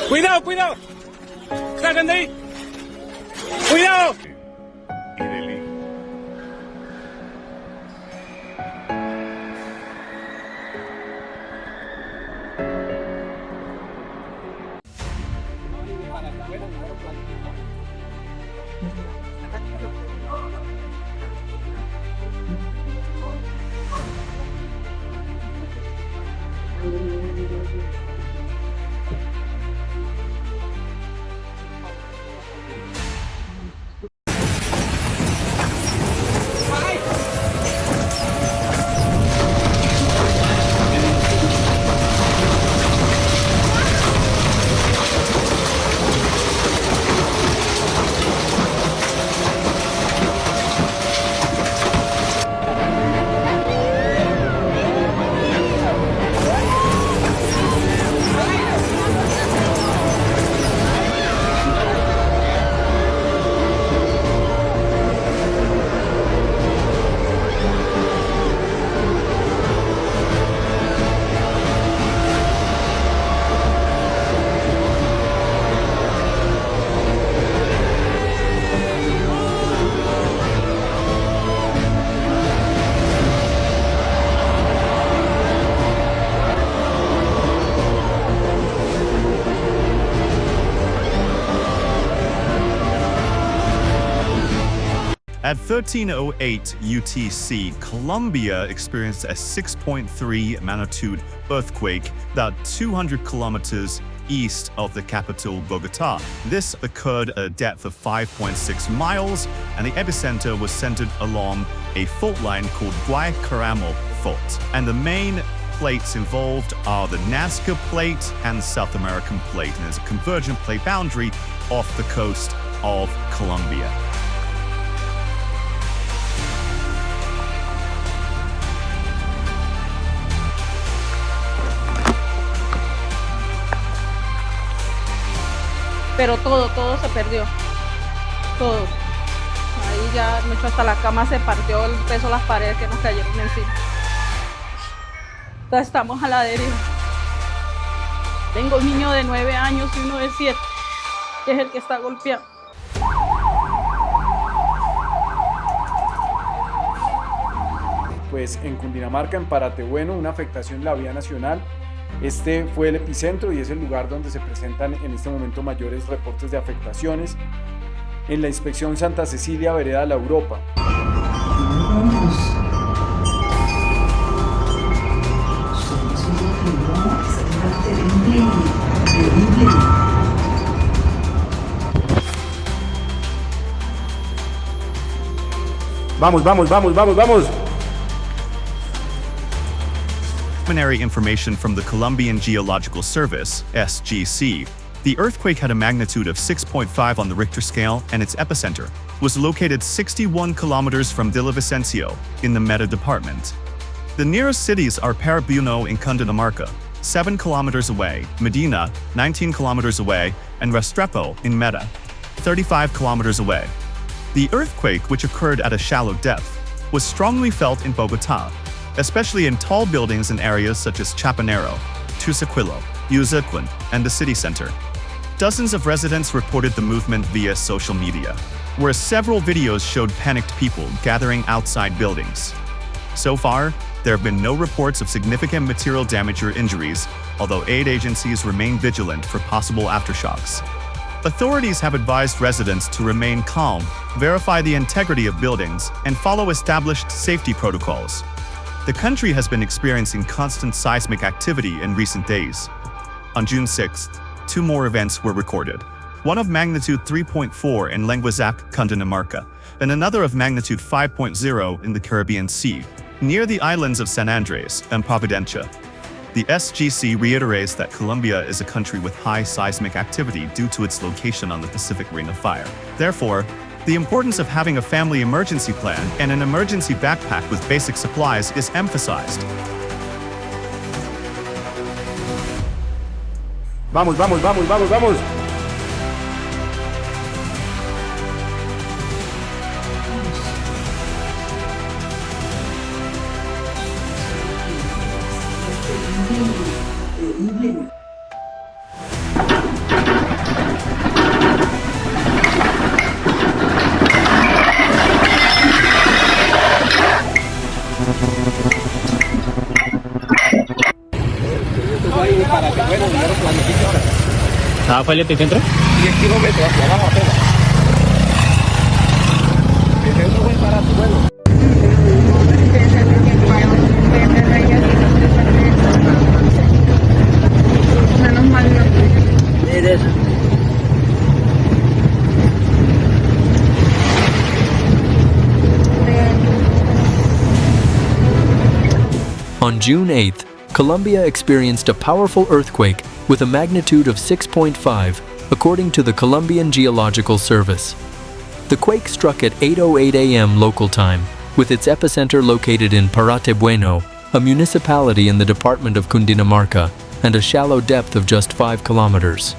Cuidado, cuidado. Salgan de ahí. Cuidado. At 13:08 UTC, Colombia experienced a 6.3 magnitude earthquake about 200 kilometers east of the capital, Bogota. This occurred at a depth of 5.6 miles, and the epicenter was centered along a fault line called Guaycaramel Fault. And the main plates involved are the Nazca Plate and the South American Plate, and there's a convergent plate boundary off the coast of Colombia. Pero todo se perdió, todo. Ahí ya, mucho hasta la cama se partió, el peso de las paredes que nos cayeron encima. Entonces estamos a la deriva. Tengo un niño de 9 años y uno de 7, que es el que está golpeado. Pues en Cundinamarca, en Paratebueno, una afectación en la vía nacional. Este fue el epicentro y es el lugar donde se presentan en este momento mayores reportes de afectaciones. En la inspección Santa Cecilia, vereda La Europa. Vamos, vamos, vamos, vamos, vamos. Preliminary information from the Colombian Geological Service, SGC. The earthquake had a magnitude of 6.5 on the Richter scale, and its epicenter was located 61 kilometers from Villavicencio in the Meta department. The nearest cities are Parabuno in Cundinamarca, 7 kilometers away, Medina, 19 kilometers away, and Restrepo in Meta, 35 kilometers away. The earthquake, which occurred at a shallow depth, was strongly felt in Bogota, especially in tall buildings in areas such as Chapinero, Tusaquilo, Uzuquin, and the city center. Dozens of residents reported the movement via social media, where several videos showed panicked people gathering outside buildings. So far, there have been no reports of significant material damage or injuries, although aid agencies remain vigilant for possible aftershocks. Authorities have advised residents to remain calm, verify the integrity of buildings, and follow established safety protocols. The country has been experiencing constant seismic activity in recent days. On June 6th, 2 more events were recorded, one of magnitude 3.4 in Lenguazac, Cundinamarca, and another of magnitude 5.0 in the Caribbean Sea, near the islands of San Andres and Providencia. The SGC reiterates that Colombia is a country with high seismic activity due to its location on the Pacific Ring of Fire. Therefore, the importance of having a family emergency plan and an emergency backpack with basic supplies is emphasized. Vamos, vamos, vamos, vamos, vamos. Ah, ¿fue el epicentro? 10 kilómetros hacia abajo apenas. Ese es un buen para tu vuelo. Menos mal no. Eres. On June 8th, Colombia experienced a powerful earthquake with a magnitude of 6.5, according to the Colombian Geological Service. The quake struck at 8:08 a.m. local time, with its epicenter located in Parate Bueno, a municipality in the department of Cundinamarca, and a shallow depth of just 5 kilometers.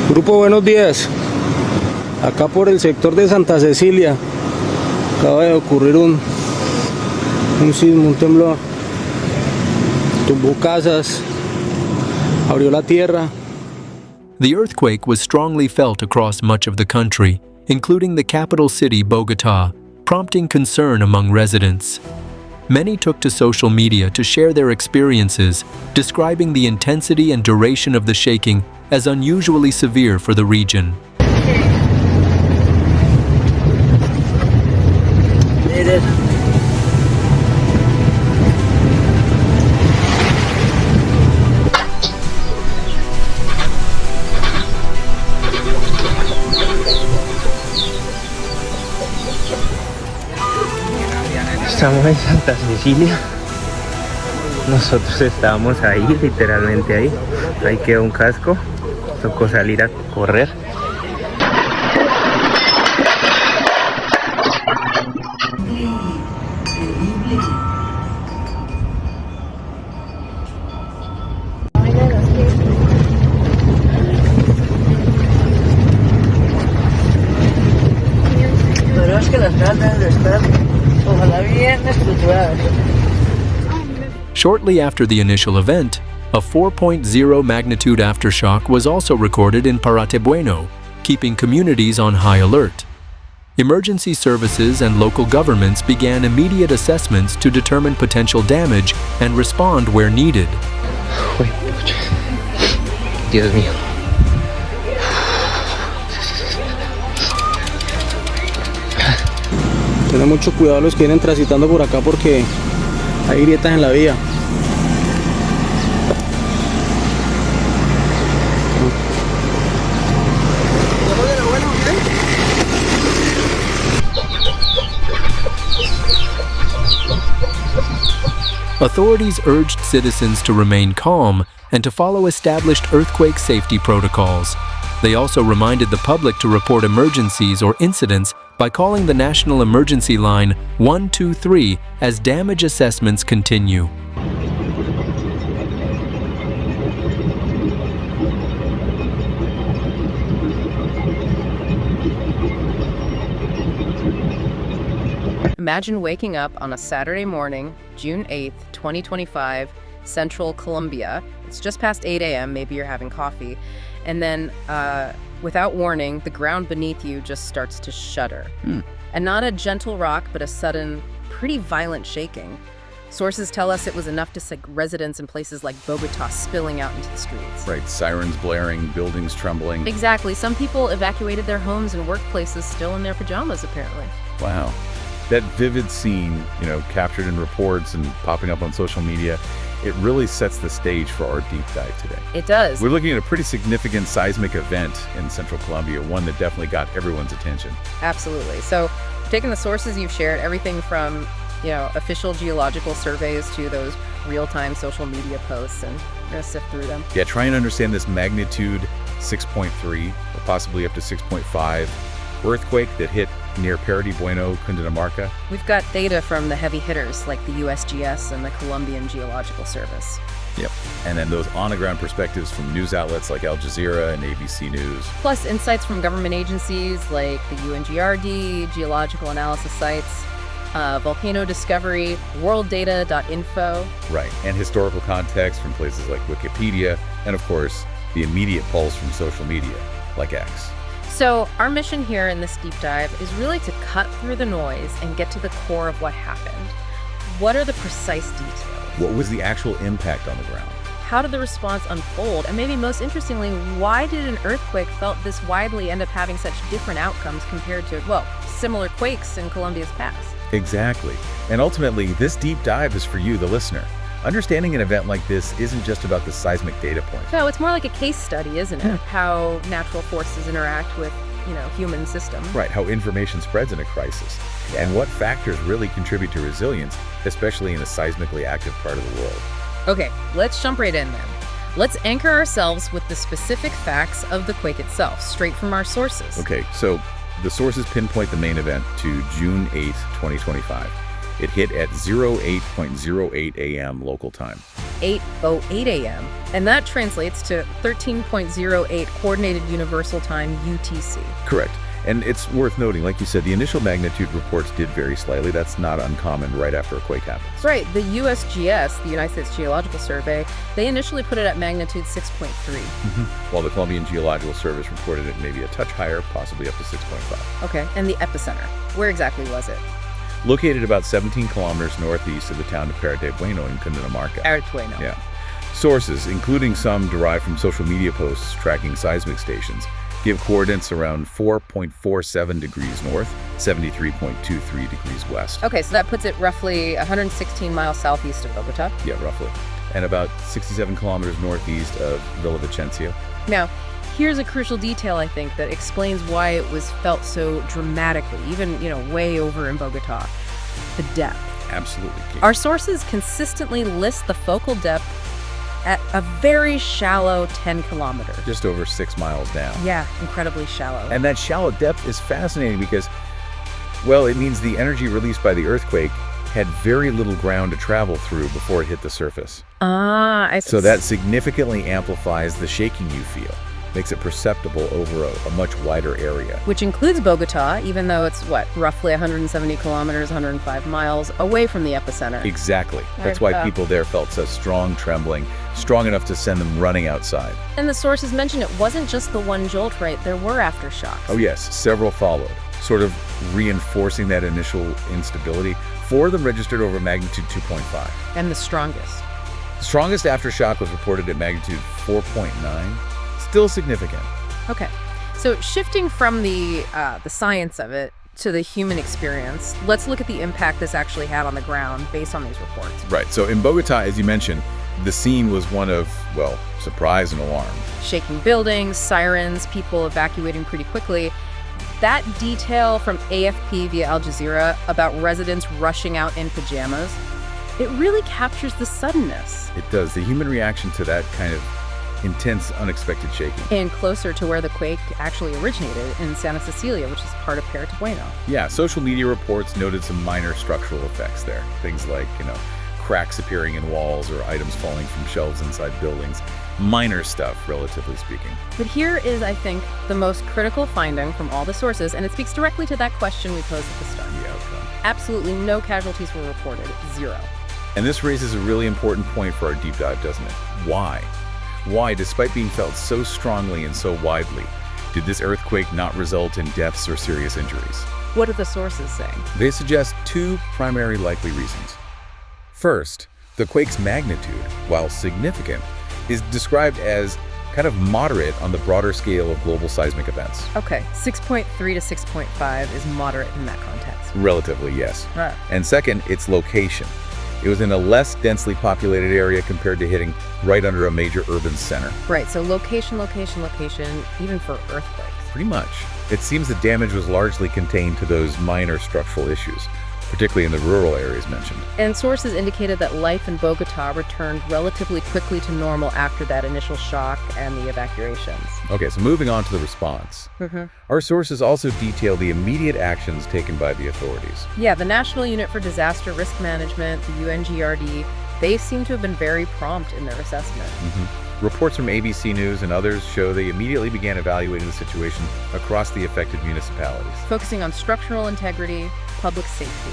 Grupo, buenos días. Acá por el sector de Santa Cecilia acaba de ocurrir un sismo, un temblor. Tumbó casas, abrió la tierra. The earthquake was strongly felt across much of the country, including the capital city, Bogotá, prompting concern among residents. Many took to social media to share their experiences, describing the intensity and duration of the shaking as unusually severe for the region. Estamos en Santa Cecilia. Nosotros estábamos ahí, literalmente ahí. Ahí quedó un casco. Tocó salir a correr. Pero es que las casas deben de estar, ojalá, bien estructuradas. Shortly after the initial event, a 4.0 magnitude aftershock was also recorded in Parate Bueno, keeping communities on high alert. Emergency services and local governments began immediate assessments to determine potential damage and respond where needed. Dios mío. Tengan mucho cuidado los que vienen transitando por acá porque hay grietas en la vía. Authorities urged citizens to remain calm and to follow established earthquake safety protocols. They also reminded the public to report emergencies or incidents by calling the National Emergency Line 123 as damage assessments continue. Imagine waking up on a Saturday morning, June 8th, 2025, Central Colombia. It's just past 8 a.m., maybe you're having coffee, and then without warning, the ground beneath you just starts to shudder. And not a gentle rock, but a sudden, pretty violent shaking. Sources tell us it was enough to send residents in places like Bogotá spilling out into the streets. Right, sirens blaring, buildings trembling. Exactly. Some people evacuated their homes and workplaces still in their pajamas, apparently. Wow. That vivid scene, captured in reports and popping up on social media, it really sets the stage for our deep dive today. It does. We're looking at a pretty significant seismic event in Central Colombia, one that definitely got everyone's attention. Absolutely. So, taking the sources you've shared, everything from, official geological surveys to those real-time social media posts, and we're going to sift through them. Yeah, try and understand this magnitude 6.3 or possibly up to 6.5 earthquake that hit near Parate Bueno, Cundinamarca. We've got data from the heavy hitters like the USGS and the Colombian Geological Service. Yep. And then those on-the-ground perspectives from news outlets like Al Jazeera and ABC News. Plus insights from government agencies like the UNGRD, geological analysis sites, volcano discovery, worlddata.info. Right. And historical context from places like Wikipedia, and of course, the immediate pulse from social media, like X. So our mission here in this deep dive is really to cut through the noise and get to the core of what happened. What are the precise details? What was the actual impact on the ground? How did the response unfold? And maybe most interestingly, why did an earthquake felt this widely end up having such different outcomes compared to, well, similar quakes in Colombia's past? Exactly. And ultimately, this deep dive is for you, the listener. Understanding an event like this isn't just about the seismic data point. No, it's more like a case study, isn't it? How natural forces interact with, human systems. Right, how information spreads in a crisis, and what factors really contribute to resilience, especially in a seismically active part of the world. Okay, let's jump right in then. Let's anchor ourselves with the specific facts of the quake itself, straight from our sources. Okay, so the sources pinpoint the main event to June 8, 2025. It hit at 08:08 a.m. local time. 8:08 a.m. And that translates to 13.08 Coordinated Universal Time UTC. Correct. And it's worth noting, like you said, the initial magnitude reports did vary slightly. That's not uncommon right after a quake happens. Right. The USGS, the United States Geological Survey, they initially put it at magnitude 6.3. While the Colombian Geological Service reported it maybe a touch higher, possibly up to 6.5. Okay. And the epicenter, where exactly was it? Located about 17 kilometers northeast of the town of Puerto Bueno in Cundinamarca. Bueno. Yeah. Sources, including some derived from social media posts tracking seismic stations, give coordinates around 4.47 degrees north, 73.23 degrees west. Okay, so that puts it roughly 116 miles southeast of Bogota. Yeah, roughly. And about 67 kilometers northeast of Villavicencio. Now, here's a crucial detail, I think, that explains why it was felt so dramatically, even, way over in Bogota. The depth. Absolutely key. Our sources consistently list the focal depth at a very shallow 10 kilometers. Just over 6 miles down. Yeah, incredibly shallow. And that shallow depth is fascinating because, well, it means the energy released by the earthquake had very little ground to travel through before it hit the surface. I see. So that significantly amplifies the shaking you feel. Makes it perceptible over a much wider area. Which includes Bogota, even though it's, roughly 170 kilometers, 105 miles away from the epicenter. Exactly. That's why people there felt such strong trembling, strong enough to send them running outside. And the sources mentioned it wasn't just the one jolt, right? There were aftershocks. Oh yes, several followed, sort of reinforcing that initial instability. 4 of them registered over magnitude 2.5. And the strongest? The strongest aftershock was reported at magnitude 4.9. Still significant. Okay, so shifting from the science of it to the human experience, let's look at the impact this actually had on the ground based on these reports. Right, so in Bogota, as you mentioned, the scene was one of, well, surprise and alarm. Shaking buildings, sirens, people evacuating pretty quickly. That detail from AFP via Al Jazeera about residents rushing out in pajamas, it really captures the suddenness. It does. The human reaction to that kind of intense, unexpected shaking. And closer to where the quake actually originated, in Santa Cecilia, which is part of Puerto Bueno. Yeah, social media reports noted some minor structural effects there. Things like, cracks appearing in walls or items falling from shelves inside buildings. Minor stuff, relatively speaking. But here is, I think, the most critical finding from all the sources, and it speaks directly to that question we posed at the start. The outcome. Absolutely no casualties were reported. 0. And this raises a really important point for our deep dive, doesn't it? Why? Why, despite being felt so strongly and so widely, did this earthquake not result in deaths or serious injuries? What are the sources saying? They suggest 2 primary likely reasons. First, the quake's magnitude, while significant, is described as kind of moderate on the broader scale of global seismic events. Okay, 6.3 to 6.5 is moderate in that context. Relatively, yes. Right. And second, its location. It was in a less densely populated area compared to hitting right under a major urban center. Right, so location, even for earthquakes. Pretty much. It seems the damage was largely contained to those minor structural issues, particularly in the rural areas mentioned. And sources indicated that life in Bogota returned relatively quickly to normal after that initial shock and the evacuations. Okay, so moving on to the response. Our sources also detail the immediate actions taken by the authorities. Yeah, the National Unit for Disaster Risk Management, the UNGRD, They seem to have been very prompt in their assessment. Reports from ABC News and others show they immediately began evaluating the situation across the affected municipalities. Focusing on structural integrity, public safety.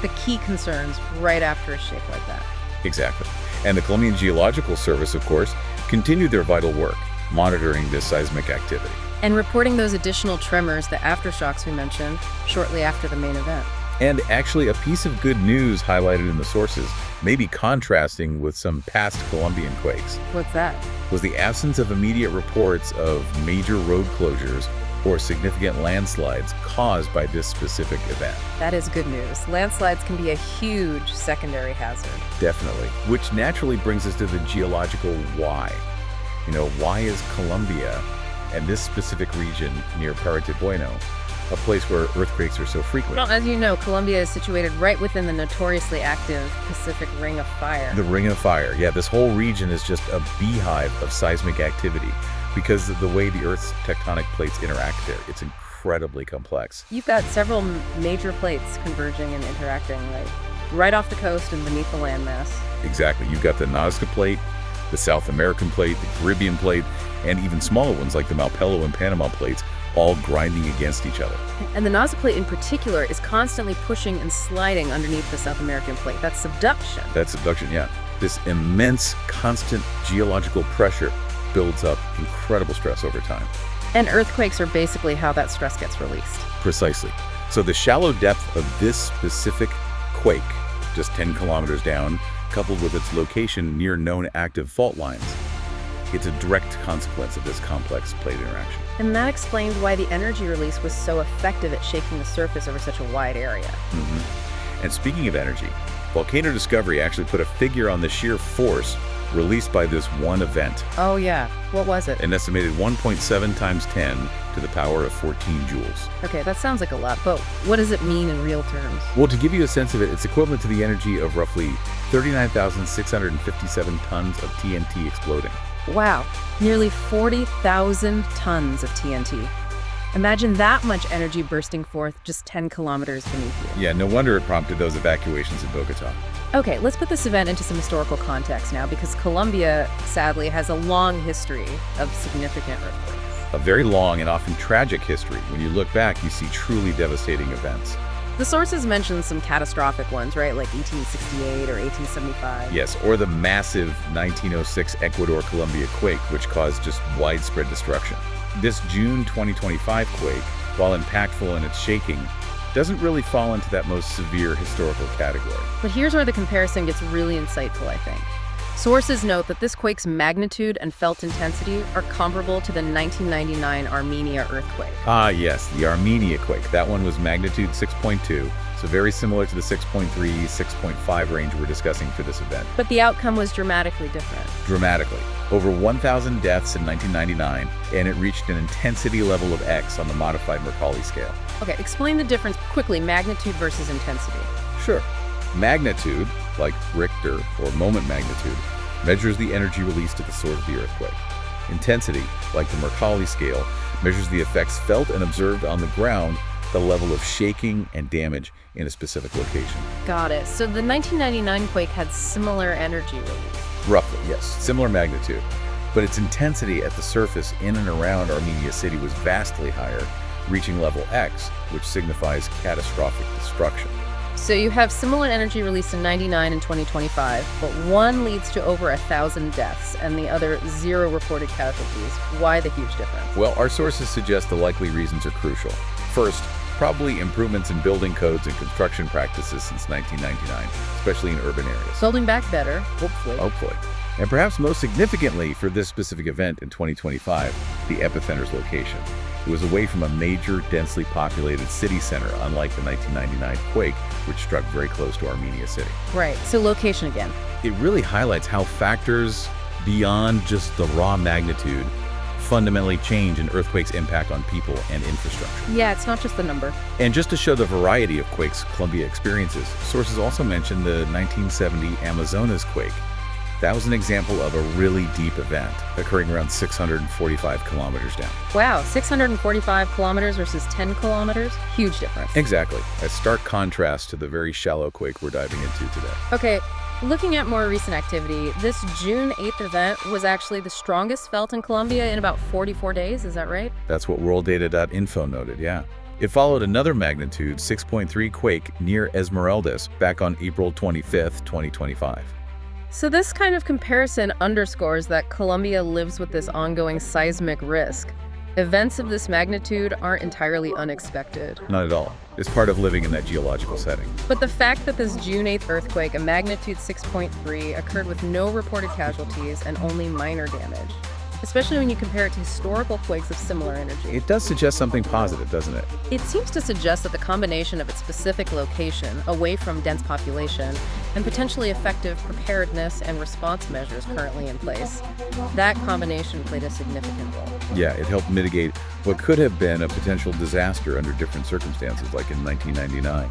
The key concerns right after a shake like that. Exactly. And the Colombian Geological Service, of course, continued their vital work, monitoring this seismic activity. And reporting those additional tremors, the aftershocks we mentioned, shortly after the main event. And actually, a piece of good news highlighted in the sources, maybe contrasting with some past Colombian quakes, What's that? was the absence of immediate reports of major road closures or significant landslides caused by this specific event. That is good news. Landslides can be a huge secondary hazard. Definitely. Which naturally brings us to the geological why. Why is Colombia and this specific region near Parate Bueno a place where earthquakes are so frequent? Well, as you know, Colombia is situated right within the notoriously active Pacific Ring of Fire. The Ring of Fire. Yeah, this whole region is just a beehive of seismic activity because of the way the Earth's tectonic plates interact there. It's incredibly complex. You've got several major plates converging and interacting right off the coast and beneath the landmass. Exactly. You've got the Nazca Plate, the South American Plate, the Caribbean Plate, and even smaller ones like the Malpelo and Panama Plates, all grinding against each other. And the Nazca Plate in particular is constantly pushing and sliding underneath the South American Plate. That's subduction. That's subduction, yeah. This immense, constant geological pressure builds up incredible stress over time. And earthquakes are basically how that stress gets released. Precisely. So the shallow depth of this specific quake, just 10 kilometers down, coupled with its location near known active fault lines, it's a direct consequence of this complex plate interaction. And that explained why the energy release was so effective at shaking the surface over such a wide area. And speaking of energy, Volcano Discovery actually put a figure on the sheer force released by this one event. Oh yeah, what was it? An estimated 1.7 times 10 to the power of 14 joules. Okay, that sounds like a lot, but what does it mean in real terms? Well, to give you a sense of it, it's equivalent to the energy of roughly 39,657 tons of TNT exploding. Wow, nearly 40,000 tons of TNT. Imagine that much energy bursting forth just 10 kilometers beneath you. Yeah, no wonder it prompted those evacuations in Bogota. Okay, let's put this event into some historical context now, because Colombia, sadly, has a long history of significant earthquakes. A very long and often tragic history. When you look back, you see truly devastating events. The sources mention some catastrophic ones, right? Like 1868 or 1875. Yes, or the massive 1906 Ecuador-Colombia quake, which caused just widespread destruction. This June 2025 quake, while impactful in its shaking, doesn't really fall into that most severe historical category. But here's where the comparison gets really insightful, I think. Sources note that this quake's magnitude and felt intensity are comparable to the 1999 Armenia earthquake. Ah, yes, the Armenia quake. That one was magnitude 6.2, so very similar to the 6.3, 6.5 range we're discussing for this event. But the outcome was dramatically different. Dramatically. Over 1,000 deaths in 1999, and it reached an intensity level of X on the modified Mercalli scale. Okay, explain the difference quickly, magnitude versus intensity. Sure. Magnitude, like Richter or moment magnitude, measures the energy released at the source of the earthquake. Intensity, like the Mercalli scale, measures the effects felt and observed on the ground, the level of shaking and damage in a specific location. Got it. So the 1999 quake had similar energy release. Roughly, yes. Similar magnitude. But its intensity at the surface in and around Armenia City was vastly higher, reaching level X, which signifies catastrophic destruction. So you have similar energy released in 99 and 2025, but one leads to over 1,000 deaths and the other 0 reported casualties. Why the huge difference? Well, our sources suggest the likely reasons are crucial. First, probably improvements in building codes and construction practices since 1999, especially in urban areas. Building back better, hopefully. Hopefully. And perhaps most significantly for this specific event in 2025, the epicenter's location. It was away from a major, densely populated city center, unlike the 1999 quake, which struck very close to Armenia City. Right, so location again. It really highlights how factors beyond just the raw magnitude fundamentally change an earthquake's impact on people and infrastructure. Yeah, it's not just the number. And just to show the variety of quakes Colombia experiences, sources also mention the 1970 Amazonas quake. That was an example of a really deep event, occurring around 645 kilometers down. Wow, 645 kilometers versus 10 kilometers? Huge difference. Exactly. A stark contrast to the very shallow quake we're diving into today. Okay, Looking at more recent activity, this June 8th event was actually the strongest felt in Colombia in about 44 days, is that right? That's what worlddata.info noted, yeah. It followed another magnitude 6.3 quake near Esmeraldas back on April 25th, 2025. So this kind of comparison underscores that Colombia lives with this ongoing seismic risk. Events of this magnitude aren't entirely unexpected. Not at all. It's part of living in that geological setting. But the fact that this June 8th earthquake, a magnitude 6.3, occurred with no reported casualties and only minor damage, especially when you compare it to historical quakes of similar energy. It does suggest something positive, doesn't it? It seems to suggest that the combination of its specific location, away from dense population, and potentially effective preparedness and response measures currently in place, that combination played a significant role. Yeah, it helped mitigate what could have been a potential disaster under different circumstances, like in 1999.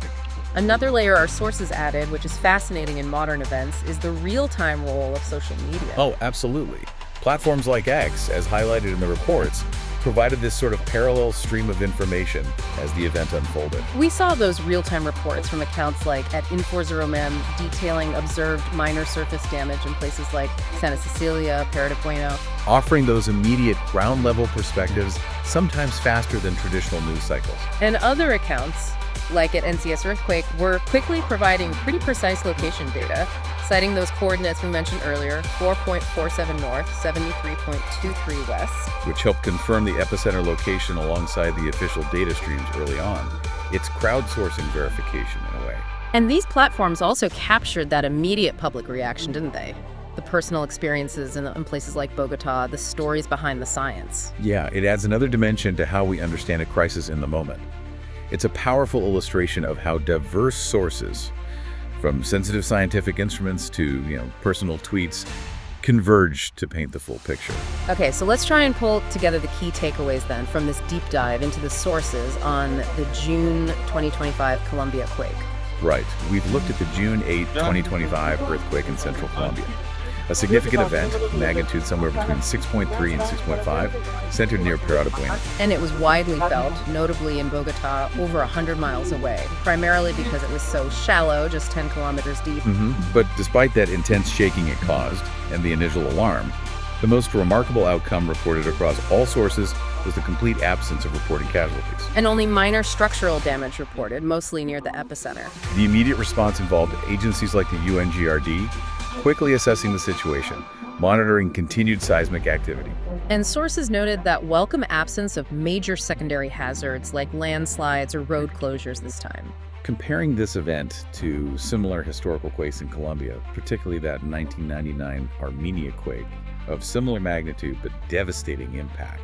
Another layer our sources added, which is fascinating in modern events, is the real-time role of social media. Oh, absolutely. Platforms like X, as highlighted in the reports, provided this sort of parallel stream of information as the event unfolded. We saw those real-time reports from accounts like at Info0Mem detailing observed minor surface damage in places like Santa Cecilia, Pera de Bueno. Offering those immediate ground-level perspectives, sometimes faster than traditional news cycles. And other accounts, like at NCS Earthquake, were quickly providing pretty precise location data, citing those coordinates we mentioned earlier, 4.47 north, 73.23 west. Which helped confirm the epicenter location alongside the official data streams early on. It's crowdsourcing verification in a way. And these platforms also captured that immediate public reaction, didn't they? The personal experiences in places like Bogota, the stories behind the science. Yeah, it adds another dimension to how we understand a crisis in the moment. It's a powerful illustration of how diverse sources, from sensitive scientific instruments to, personal tweets, converge to paint the full picture. Okay, so let's try and pull together the key takeaways then from this deep dive into the sources on the June 2025 Colombia quake. Right. We've looked at the June 8, 2025 earthquake in central Colombia. A significant event, magnitude somewhere between 6.3 and 6.5, centered near Pera de Bueno. And it was widely felt, notably in Bogota, over 100 miles away, primarily because it was so shallow, just 10 kilometers deep. But despite that intense shaking it caused, and the initial alarm, the most remarkable outcome reported across all sources was the complete absence of reported casualties. And only minor structural damage reported, mostly near the epicenter. The immediate response involved agencies like the UNGRD, quickly assessing the situation, monitoring continued seismic activity. And sources noted that welcome absence of major secondary hazards like landslides or road closures this time. Comparing this event to similar historical quakes in Colombia, particularly that 1999 Armenia quake, of similar magnitude but devastating impact,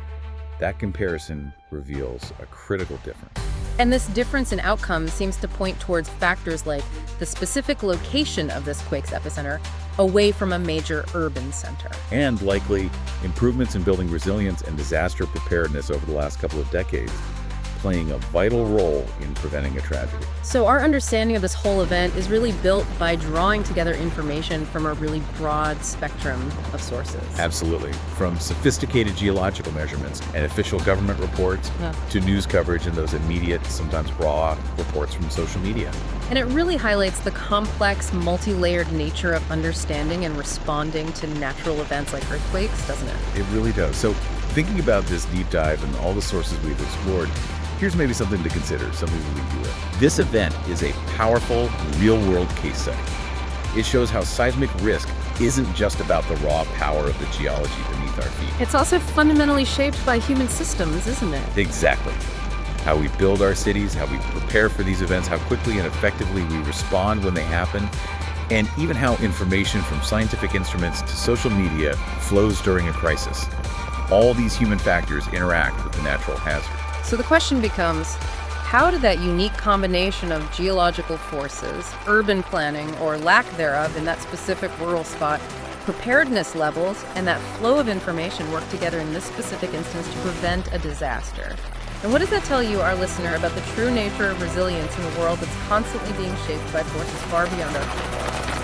that comparison reveals a critical difference. And this difference in outcomes seems to point towards factors like the specific location of this quake's epicenter away from a major urban center. And likely improvements in building resilience and disaster preparedness over the last couple of decades, playing a vital role in preventing a tragedy. So our understanding of this whole event is really built by drawing together information from a really broad spectrum of sources. Absolutely. From sophisticated geological measurements and official government reports to news coverage and those immediate, sometimes raw reports from social media. And it really highlights the complex, multi-layered nature of understanding and responding to natural events like earthquakes, doesn't it? It really does. So thinking about this deep dive and all the sources we've explored, here's maybe something to consider, something to leave you with. This event is a powerful, real-world case study. It shows how seismic risk isn't just about the raw power of the geology beneath our feet. It's also fundamentally shaped by human systems, isn't it? Exactly. How we build our cities, how we prepare for these events, how quickly and effectively we respond when they happen, and even how information from scientific instruments to social media flows during a crisis. All these human factors interact with the natural hazard. So the question becomes, how did that unique combination of geological forces, urban planning or lack thereof in that specific rural spot, preparedness levels, and that flow of information work together in this specific instance to prevent a disaster? And what does that tell you, our listener, about the true nature of resilience in a world that's constantly being shaped by forces far beyond our control?